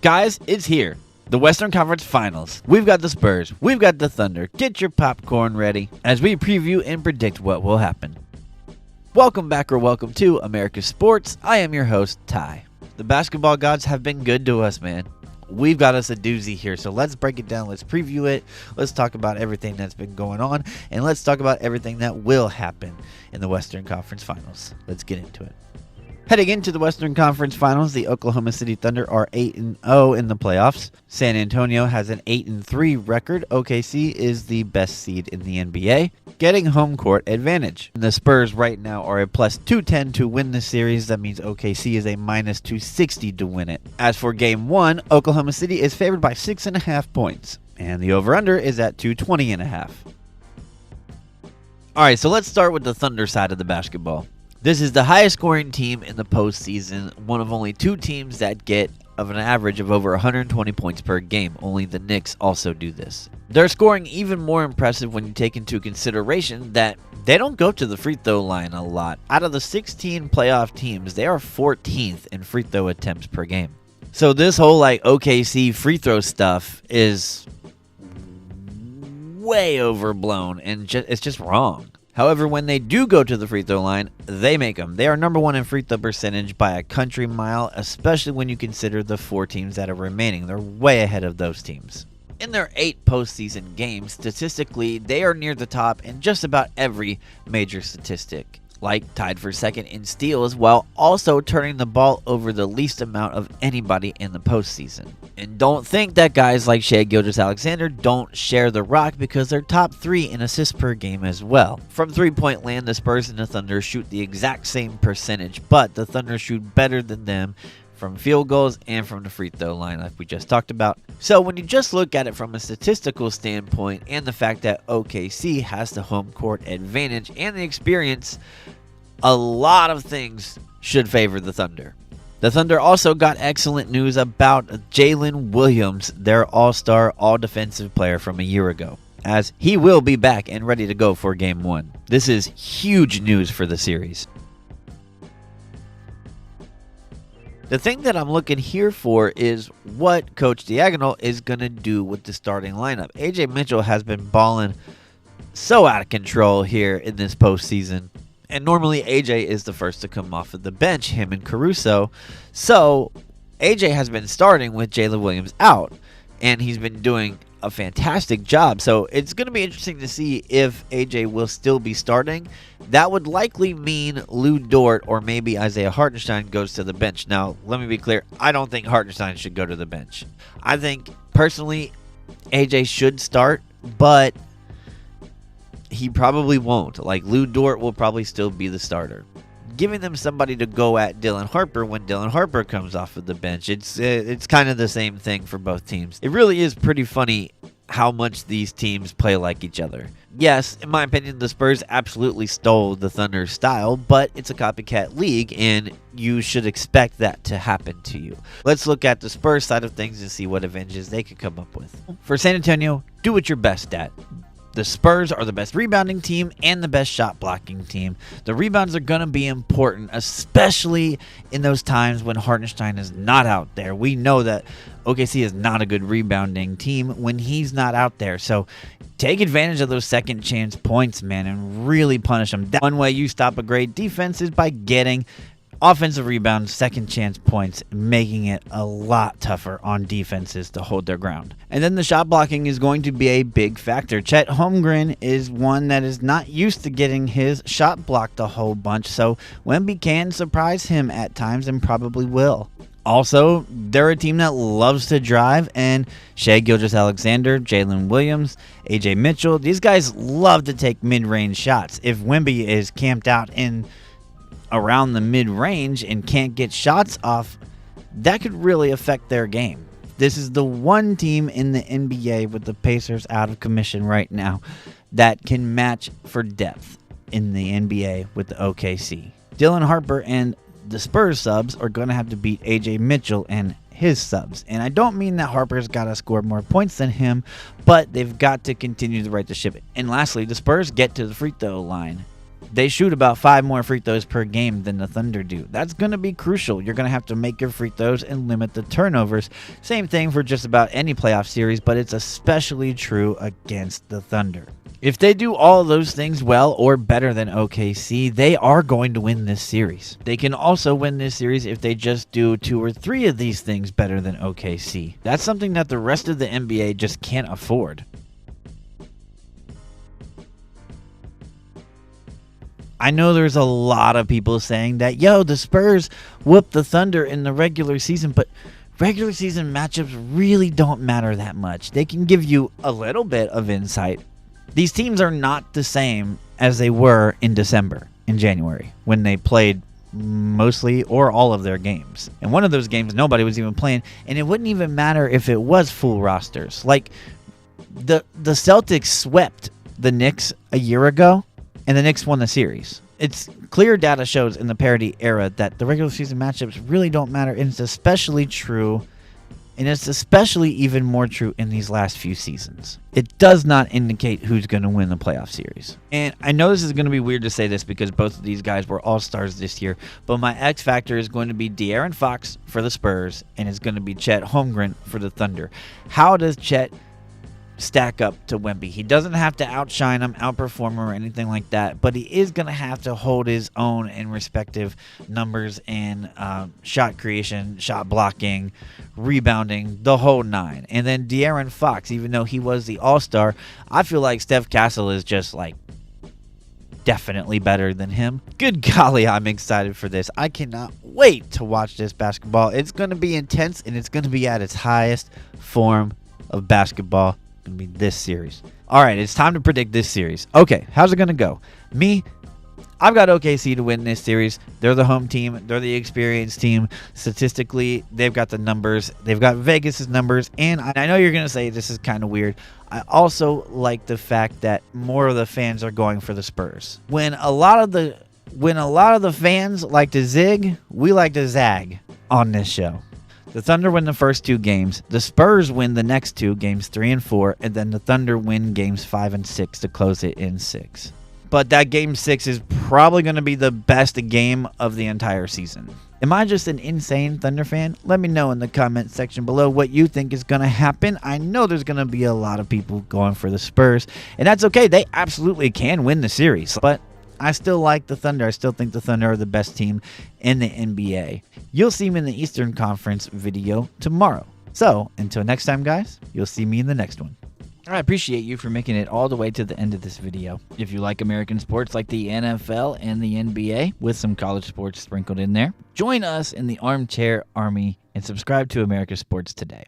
Guys, it's here. The Western Conference Finals. We've got the Spurs. We've got the Thunder. Get your popcorn ready as we preview and predict what will happen. Welcome back or welcome to America's Sports. I am your host, Ty. The basketball gods have been good to us, man. We've got us a doozy here, so let's break it down. Let's preview it. Let's talk about everything that's been going on, and let's talk about everything that will happen in the Western Conference Finals. Let's get into it. Heading into the Western Conference Finals, the Oklahoma City Thunder are 8-0 in the playoffs. San Antonio has an 8-3 record. OKC is the best seed in the NBA, getting home court advantage. The Spurs right now are a plus 210 to win the series. That means OKC is a minus 260 to win it. As for Game 1, Oklahoma City is favored by 6.5 points, and the over-under is at 220.5. All right, so let's start with the Thunder side of the basketball. This is the highest scoring team in the postseason, one of only two teams that get of an average of over 120 points per game. Only the Knicks also do this. Their scoring even more impressive when you take into consideration that they don't go to the free throw line a lot. Out of the 16 playoff teams, they are 14th in free throw attempts per game. So this whole OKC free throw stuff is way overblown and it's just wrong. However, when they do go to the free throw line, they make them. They are number one in free throw percentage by a country mile, especially when you consider the 4 teams that are remaining. They're way ahead of those teams. In their 8 postseason games, statistically, they are near the top in just about every major statistic, like tied for second in steals, while also turning the ball over the least amount of anybody in the postseason. And don't think that guys like Shai Gilgeous-Alexander don't share the rock, because they're top 3 in assists per game as well. From three-point land, the Spurs and the Thunder shoot the exact same percentage, but the Thunder shoot better than them from field goals and from the free throw line, like we just talked about. So when you just look at it from a statistical standpoint, and the fact that OKC has the home court advantage and the experience, a lot of things should favor the Thunder. The Thunder also got excellent news about Jalen Williams, their all-star, all-defensive player from a year ago, as he will be back and ready to go for Game 1. This is huge news for the series. The thing that I'm looking here for is what Coach Diagonal is going to do with the starting lineup. AJ Mitchell has been balling so out of control here in this postseason. And normally AJ is the first to come off of the bench, him and Caruso. So AJ has been starting with Jalen Williams out, and he's been doing a fantastic job. So it's going to be interesting to see if AJ will still be starting. That would likely mean Lou Dort or maybe Isaiah Hartenstein goes to the bench. Now, let me be clear. I don't think Hartenstein should go to the bench. I think, personally, AJ should start, but he probably won't. Lou Dort will probably still be the starter. Giving them somebody to go at Dylan Harper when Dylan Harper comes off of the bench, it's kind of the same thing for both teams. It really is pretty funny how much these teams play like each other. Yes, in my opinion, the Spurs absolutely stole the Thunder's style, but it's a copycat league, and you should expect that to happen to you. Let's look at the Spurs side of things and see what advantages they could come up with. For San Antonio, do what you're best at. The Spurs are the best rebounding team and the best shot blocking team. The rebounds are going to be important, especially in those times when Hartenstein is not out there. We know that OKC is not a good rebounding team when he's not out there. So take advantage of those second chance points, man, and really punish them. One way you stop a great defense is by getting offensive rebounds, second chance points, making it a lot tougher on defenses to hold their ground. And then the shot blocking is going to be a big factor. Chet Holmgren is one that is not used to getting his shot blocked a whole bunch, so Wemby can surprise him at times and probably will. Also, they're a team that loves to drive, and Shai Gilgeous-Alexander, Jalen Williams, AJ Mitchell, these guys love to take mid-range shots. If Wemby is camped out in around the mid-range and can't get shots off, that could really affect their game. This is the one team in the NBA with the Pacers out of commission right now that can match for depth in the NBA with the OKC. Dylan Harper and the Spurs subs are going to have to beat AJ Mitchell and his subs. And I don't mean that Harper's got to score more points than him, but they've got to continue to right the ship. And lastly, the Spurs get to the free throw line They shoot about 5 more free throws per game than the Thunder do. That's going to be crucial. You're going to have to make your free throws and limit the turnovers. Same thing for just about any playoff series, but it's especially true against the Thunder. If they do all those things well or better than OKC, they are going to win this series. They can also win this series if they just do 2 or 3 of these things better than OKC. That's something that the rest of the NBA just can't afford. I know there's a lot of people saying that, the Spurs whooped the Thunder in the regular season, but regular season matchups really don't matter that much. They can give you a little bit of insight. These teams are not the same as they were in December, in January, when they played mostly or all of their games. And one of those games, nobody was even playing, and it wouldn't even matter if it was full rosters. Like, the Celtics swept the Knicks a year ago, and the Knicks won the series. It's clear data shows in the parity era that the regular season matchups really don't matter, and it's especially true, and it's especially even more true in these last few seasons. It does not indicate who's going to win the playoff series. And I know this is going to be weird to say this because both of these guys were all-stars this year, but my X factor is going to be De'Aaron Fox for the Spurs, and it's going to be Chet Holmgren for the Thunder. How does Chet stack up to Wemby? He doesn't have to outshine him, outperform him, or anything like that, but he is going to have to hold his own in respective numbers and shot creation, shot blocking, rebounding, the whole 9. And then De'Aaron Fox, even though he was the all-star, I feel like Steph Castle is just like definitely better than him. Good golly, I'm excited for this. I cannot wait to watch this basketball. It's going to be intense, and it's going to be at its highest form of basketball. Be this series. All right, it's time to predict this series. Okay, how's it gonna go? I've got OKC to win this series. They're the home team. They're the experienced team. Statistically, they've got the numbers. They've got Vegas's numbers. And I know you're gonna say this is kind of weird. I also like the fact that more of the fans are going for the Spurs. When a lot of the fans like to zig, we like to zag on this show. The Thunder win the first 2 games. The Spurs win the next 2, games 3 and 4, and then the Thunder win games 5 and 6 to close it in 6. But that game 6 is probably going to be the best game of the entire season. Am I just an insane Thunder fan? Let me know in the comment section below what you think is going to happen. I know there's going to be a lot of people going for the Spurs, and that's okay. They absolutely can win the series, but I still like the Thunder. I still think the Thunder are the best team in the NBA. You'll see me in the Eastern Conference video tomorrow. So, until next time, guys, you'll see me in the next one. I appreciate you for making it all the way to the end of this video. If you like American sports like the NFL and the NBA, with some college sports sprinkled in there, join us in the Armchair Army and subscribe to America Sports today.